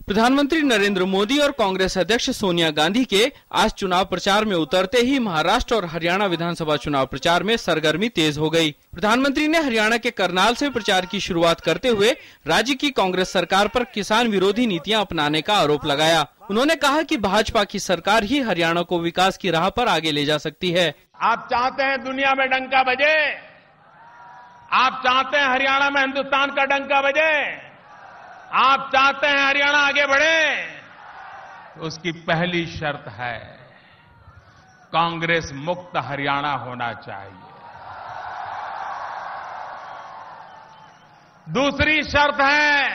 प्रधानमंत्री नरेंद्र मोदी और कांग्रेस अध्यक्ष सोनिया गांधी के आज चुनाव प्रचार में उतरते ही महाराष्ट्र और हरियाणा विधानसभा चुनाव प्रचार में सरगर्मी तेज हो गई। प्रधानमंत्री ने हरियाणा के करनाल से प्रचार की शुरुआत करते हुए राज्य की कांग्रेस सरकार पर किसान विरोधी नीतियां अपनाने का आरोप लगाया। उन्होंने कहा कि भाजपा की सरकार ही हरियाणा को विकास की राह पर आगे ले जा सकती है। आप चाहते हैं दुनिया में डंका बजे, आप चाहते हैं हरियाणा में हिंदुस्तान का डंका बजे, आप चाहते हैं हरियाणा आगे बढ़े, तो उसकी पहली शर्त है कांग्रेस मुक्त हरियाणा होना चाहिए। दूसरी शर्त है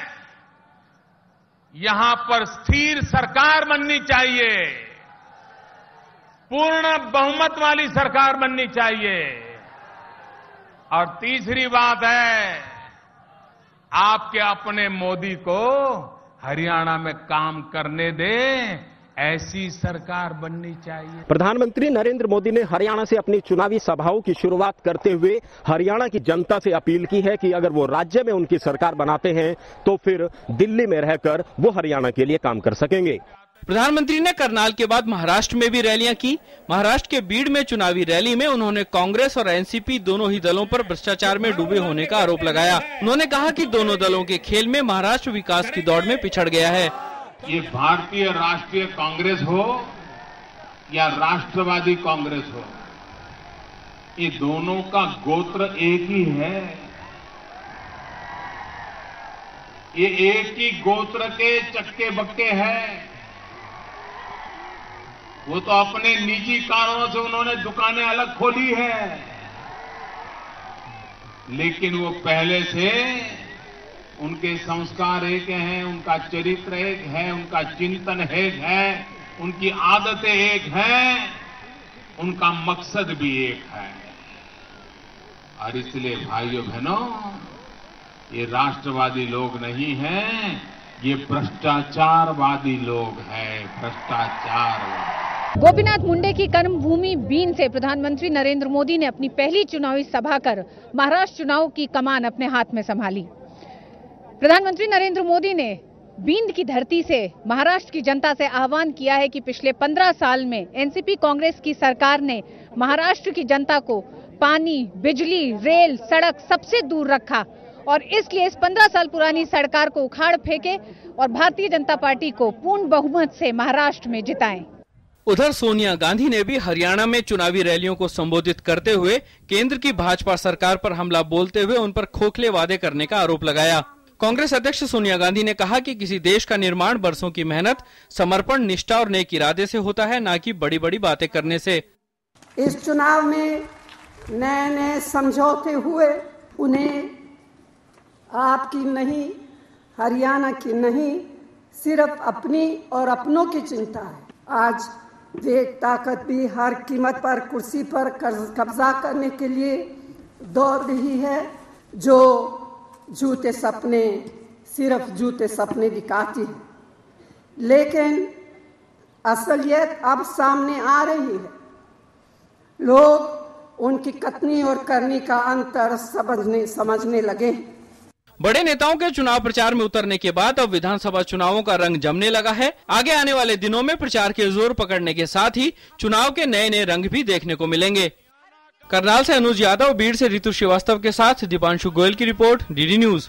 यहां पर स्थिर सरकार बननी चाहिए, पूर्ण बहुमत वाली सरकार बननी चाहिए। और तीसरी बात है आपके अपने मोदी को हरियाणा में काम करने दें, ऐसी सरकार बननी चाहिए। प्रधानमंत्री नरेंद्र मोदी ने हरियाणा से अपनी चुनावी सभाओं की शुरुआत करते हुए हरियाणा की जनता से अपील की है कि अगर वो राज्य में उनकी सरकार बनाते हैं तो फिर दिल्ली में रहकर वो हरियाणा के लिए काम कर सकेंगे। प्रधानमंत्री ने करनाल के बाद महाराष्ट्र में भी रैलियां की। महाराष्ट्र के बीड़ में चुनावी रैली में उन्होंने कांग्रेस और एनसीपी दोनों ही दलों पर भ्रष्टाचार में डूबे होने का आरोप लगाया। उन्होंने कहा कि दोनों दलों के खेल में महाराष्ट्र विकास की दौड़ में पिछड़ गया है। ये भारतीय राष्ट्रीय कांग्रेस हो या राष्ट्रवादी कांग्रेस हो, ये दोनों का गोत्र एक ही है। ये एक ही गोत्र के चक्के बक्के हैं। वो तो अपने निजी कारणों से उन्होंने दुकानें अलग खोली है, लेकिन वो पहले से उनके संस्कार एक हैं, उनका चरित्र एक है, उनका चिंतन एक है, उनकी आदतें एक हैं, उनका मकसद भी एक है। और इसलिए भाइयों बहनों, ये राष्ट्रवादी लोग नहीं हैं, ये भ्रष्टाचारवादी लोग हैं, भ्रष्टाचारवादी। गोपीनाथ मुंडे की कर्मभूमि बीन से प्रधानमंत्री नरेंद्र मोदी ने अपनी पहली चुनावी सभा कर महाराष्ट्र चुनाव की कमान अपने हाथ में संभाली। प्रधानमंत्री नरेंद्र मोदी ने बीन की धरती से महाराष्ट्र की जनता से आह्वान किया है कि पिछले 15 साल में एनसीपी कांग्रेस की सरकार ने महाराष्ट्र की जनता को पानी, बिजली, रेल, सड़क सबसे दूर रखा और इसलिए इस 15 साल पुरानी सरकार को उखाड़ फेंके और भारतीय जनता पार्टी को पूर्ण बहुमत से महाराष्ट्र में जिताएं। उधर सोनिया गांधी ने भी हरियाणा में चुनावी रैलियों को संबोधित करते हुए केंद्र की भाजपा सरकार पर हमला बोलते हुए उन पर खोखले वादे करने का आरोप लगाया। कांग्रेस अध्यक्ष सोनिया गांधी ने कहा कि किसी देश का निर्माण बरसों की मेहनत, समर्पण, निष्ठा और नेक इरादे से होता है, न कि बड़ी बड़ी बातें करने से। इस चुनाव में नए नए समझौते हुए, उन्हें आपकी नहीं, हरियाणा की नहीं, सिर्फ अपनी और अपनों की चिंता है। आज वे ताकत भी हर कीमत पर कुर्सी पर कब्जा करने के लिए दौड़ रही है, जो झूठे सपने, सिर्फ झूठे सपने दिखाती है। लेकिन असलियत अब सामने आ रही है। लोग उनकी कथनी और करनी का अंतर समझने लगे। बड़े नेताओं के चुनाव प्रचार में उतरने के बाद अब विधानसभा चुनावों का रंग जमने लगा है। आगे आने वाले दिनों में प्रचार के जोर पकड़ने के साथ ही चुनाव के नए नए रंग भी देखने को मिलेंगे। करनाल से अनुज यादव, बीड़ से ऋतु श्रीवास्तव के साथ दीपांशु गोयल की रिपोर्ट, डीडी न्यूज।